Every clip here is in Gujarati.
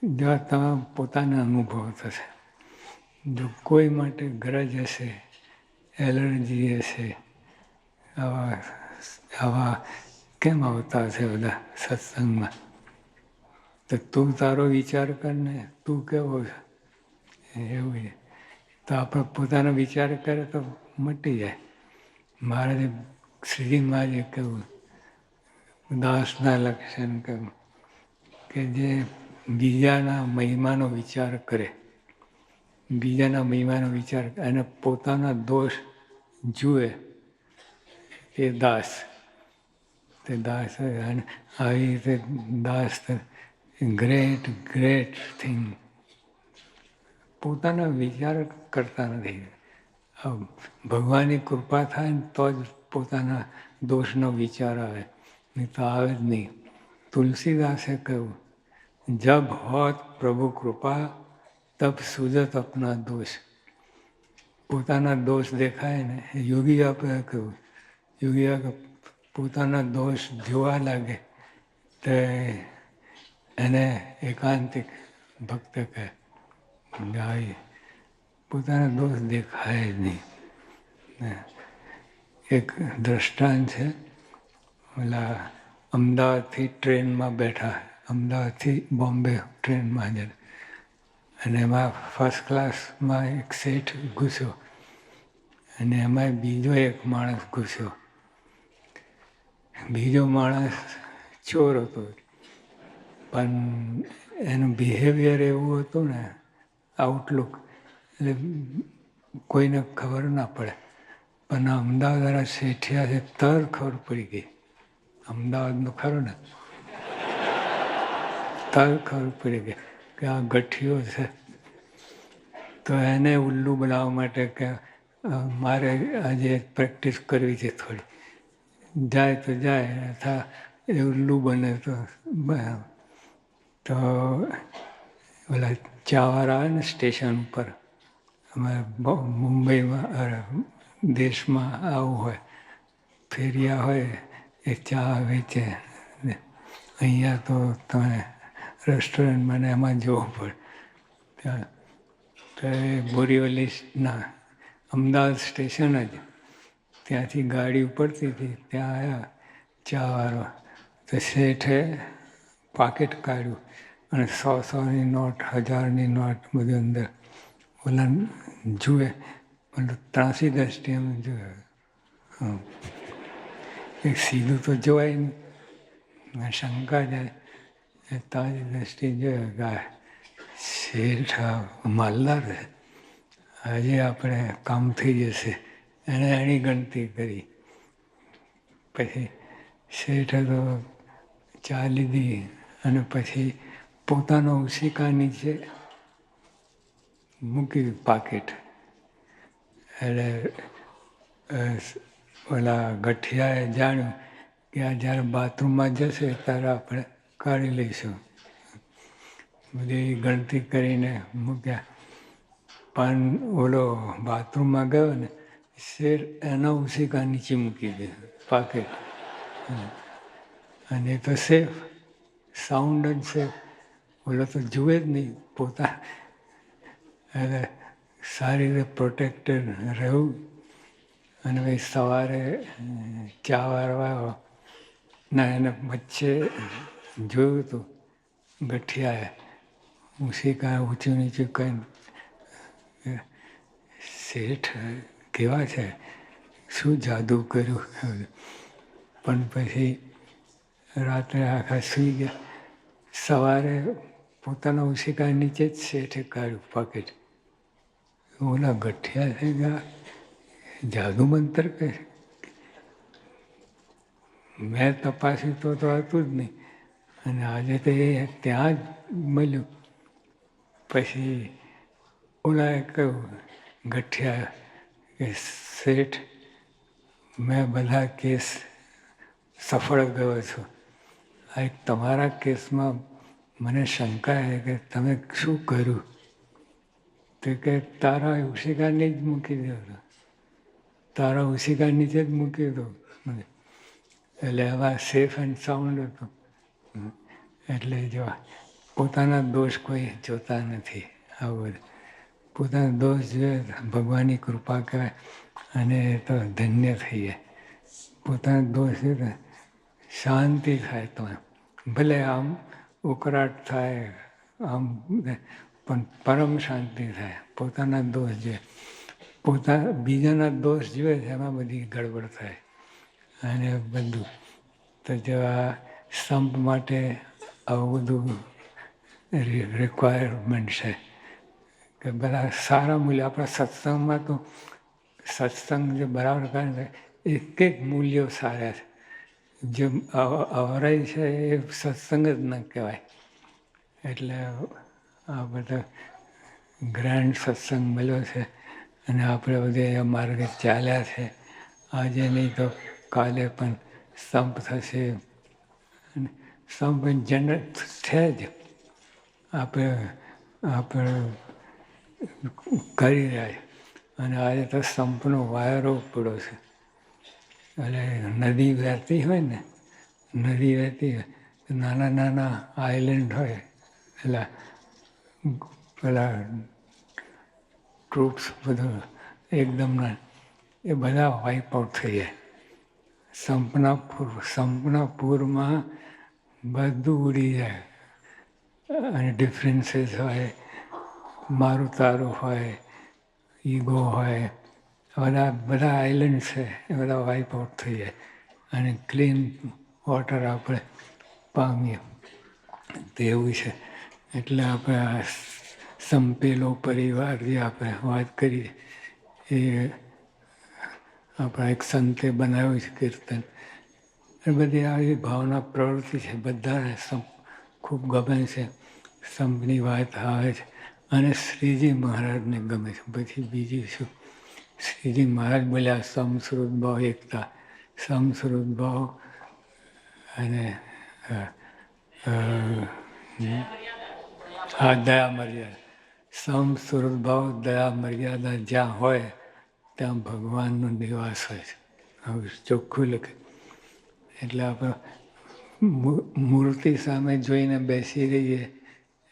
જો તમે પોતાના અનુભવ થશે. જો કોઈ માટે ગરજ હશે, એલર્જી હશે, આવા કેમ આવતા હશે બધા સત્સંગમાં? તો તું તારો વિચાર કર ને, તું કેવો છે એવું છે. તો આપણે પોતાનો વિચાર કરે તો મટી જાય. મહારાજે શ્રીજી મહારાજે કહ્યું, દાસના લક્ષણ કહ્યું કે જે બીજાના મહિમાનો વિચાર કરે, બીજાના મહિમાનો વિચાર અને પોતાના દોષ જુએ એ દાસ. તે દાસ આવી રીતે દાસ ગ્રેટ ગ્રેટ થિંગ. પોતાના વિચાર કરતા નથી. ભગવાનની કૃપા થાય ને તો જ પોતાના દોષનો વિચાર આવે, નહીં તો આવે જ નહીં. તુલસીદાસે કહ્યું, જબ હોત પ્રભુ કૃપા તબ સુજત અપના દોષ. પોતાના દોષ દેખાય ને, યોગી આપણે કહ્યું, યોગી પોતાના દોષ જોવા લાગે તો એને એકાંતિક ભક્ત કહે. ગાય પોતાના દોષ દેખાય જ નહીં. એક દ્રષ્ટાંત છે, ઓલા અમદાવાદથી ટ્રેનમાં બેઠા, અમદાવાદથી બોમ્બે ટ્રેનમાં જ, અને એમાં ફર્સ્ટ ક્લાસમાં એક શેઠ ઘૂસ્યો અને એમાં બીજો એક માણસ ઘૂસ્યો. બીજો માણસ ચોર હતો, પણ એનું બિહેવિયર એવું હતું ને, આઉટલુક, એટલે કોઈને ખબર ના પડે. પણ અમદાવાદવાળા શેઠિયા છે તર ખબર પડી ગઈ. અમદાવાદનું ખરું ને, તર ખબર પડી ગઈ કે આ ગઠિયો છે. તો એને ઉલ્લુ બનાવવા માટે કે મારે આજે પ્રેક્ટિસ કરવી છે થોડી. જાય તો જાય, અથવા એ ઉલ્લુ બને તો ઓલા ચાવાળા આવે ને સ્ટેશન ઉપર, અમારે મુંબઈમાં દેશમાં આવું હોય, ફેરિયા હોય એ ચા વેચે. અહીંયા તો તમે રેસ્ટોરન્ટમાં ને એમાં જોવું પડે. ત્યાં તો એ બોરીવલીના અમદાવાદ સ્ટેશન જ, ત્યાંથી ગાડી ઉપડતી હતી, ત્યાં આવ્યા ચાવાળો. તો શેઠે પાકીટ કાઢ્યું અને 100-100ની નોટ, 1000ની નોટ બધું અંદર. ઓલા જુએ, પણ ત્રાસી દ્રષ્ટિ એમ જુએ. એક સીધું તો જોવાય નહીં, શંકા જાય. તારી દ્રષ્ટિ જોયે ગાય શેઠ માલદાર છે, આજે આપણે કામ થઈ જશે. એને એની ગણતરી કરી. પછી શેઠે તો ચા લીધી અને પછી પોતાનો ઉસિકા નીચે મૂકી પાકીટ. એટલે ઓલા ગઠિયાએ જાણ્યું કે આ જ્યારે બાથરૂમમાં જશે ત્યારે આપણે કાઢી લઈશું. બધી ગણતરી કરીને મૂક્યા. પણ ઓલો બાથરૂમમાં ગયો ને, શેર એના ઉસિકા નીચે મૂકી દીધું પાકીટ. અને એ તો સેફ, સાઉન્ડ જ સેફ. ઓલો તો જુએ જ નહીં પોતા. એટલે સારી રીતે પ્રોટેક્ટેડ રહેવું. અને ભાઈ સવારે ચા વાળવા ના એને વચ્ચે જોયું હતું ગઠિયાએ ઉસિકા ઊંચું નીચું કંઈ. શેઠ કેવા છે, શું જાદુ કર્યું. પણ પછી રાત્રે આખા સૂઈ ગયા. સવારે પોતાના ઉસિકા નીચે જ શેઠે કાઢ્યું પાકીટ. ઓલા ગઠિયા થઈ ગયા, જાદુ મંતર કહે. મેં તપાસ્યું તો હતું જ નહીં, અને આજે તો એ ત્યાં જ મળ્યું. પછી ઓલાએ કહ્યું ગઠિયા કે શેઠ, મેં બધા કેસ સફળ ગયો છું. આ એક તમારા કેસમાં મને શંકા છે કે તમે શું કર્યું? તો કે તારા ઉસિકાને જ મૂકી દો, તારા ઉસિકા નીચે જ મૂકી દો. એટલે એમાં સેફ એન્ડ સાઉન્ડ હતું. એટલે જો પોતાના દોષ કોઈ જોતા નથી. આવું બધું પોતાના દોષ જોઈએ ભગવાનની કૃપા કહેવાય અને તો ધન્ય થઈએ. પોતાના દોષ જોઈએ શાંતિ થાય. તો ભલે આમ ઉકળાટ થાય આમ, પણ પરમ શાંતિ થાય. પોતાના દોષ જોઈએ બીજાના દોષ જોઈએ એમાં બધી ગડબડ થાય અને બધું. તો જેવા સંપ માટે આવું બધું રિક્વાયરમેન્ટ છે કે બધા સારા મૂલ્ય આપણા સત્સંગમાં તો સત્સંગ જે બરાબર કરે એક મૂલ્યો સારા છે. જે અવરાય છે એ સત્સંગ જ ન કહેવાય. એટલે આ બધા ગ્રાન્ડ સત્સંગ મળ્યો છે અને આપણે બધે એ માર્ગે ચાલ્યા છે. આજે નહીં તો કાલે પણ સંપ થશે. સંપ જનરલ છે જ આપણે કરી રહ્યા અને આજે તો સંપનો વાયરો પડ્યો છે. એટલે નદી વહેતી હોય ને, નદી વહેતી હોય નાના નાના આઇલેન્ડ હોય પેલા ટ્રૂપ્સ બધું એકદમ એ બધા વાઇપ આઉટ થઈ જાય. સંપના પૂરમાં બધું ઉડી જાય અને ડિફરન્સીસ હોય, મારું તારું હોય, ઈગો હોય, બધા આઇલેન્ડ છે એ બધા વાઇપ આઉટ થઈ જાય અને ક્લીન વોટર આપણે પામીએ. તેવું છે. એટલે આપણે આ સંપેલો પરિવાર જે આપણે વાત કરીએ એ આપણા એક સંતે બનાવ્યું છે કીર્તન. એ બધી આવી ભાવના પ્રવૃત્તિ છે. બધાને સંપ ખૂબ ગમે છે. સંપની વાત આવે છે અને શ્રીજી મહારાજને ગમે છે. પછી બીજું શું? શ્રીજી મહારાજ બોલ્યા સમશ્રુત ભાવ એકતા, સમશ્રુત ભાવ અને દયા મર્યાદા. સમશ્રુત ભાવ દયા મર્યાદા જ્યાં હોય ત્યાં ભગવાનનો નિવાસ હોય છે. હવે ચોખ્ખું લખે. એટલે આપણે મૂર્તિ સામે જોઈને બેસી રહીએ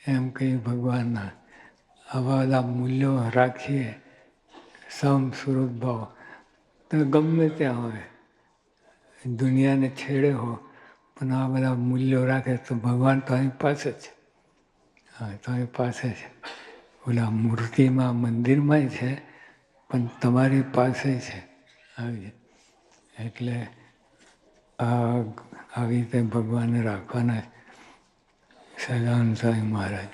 એમ કંઈ ભગવાનના આવા બધા મૂલ્યો રાખીએ સમશ્રુત ભાવ તો ગમે ત્યાં હોય દુનિયાને છેડે હો પણ આ બધા મૂલ્યો રાખે તો ભગવાન તો અહીં પાસે જ. હા, તો અહીં પાસે છે. ઓલા મૂર્તિમાં મંદિરમાંય છે પણ તમારી પાસે છે. આવી એટલે આવી રીતે ભગવાનને રાખવાના સહજાનંદ સ્વામી મહારાજ.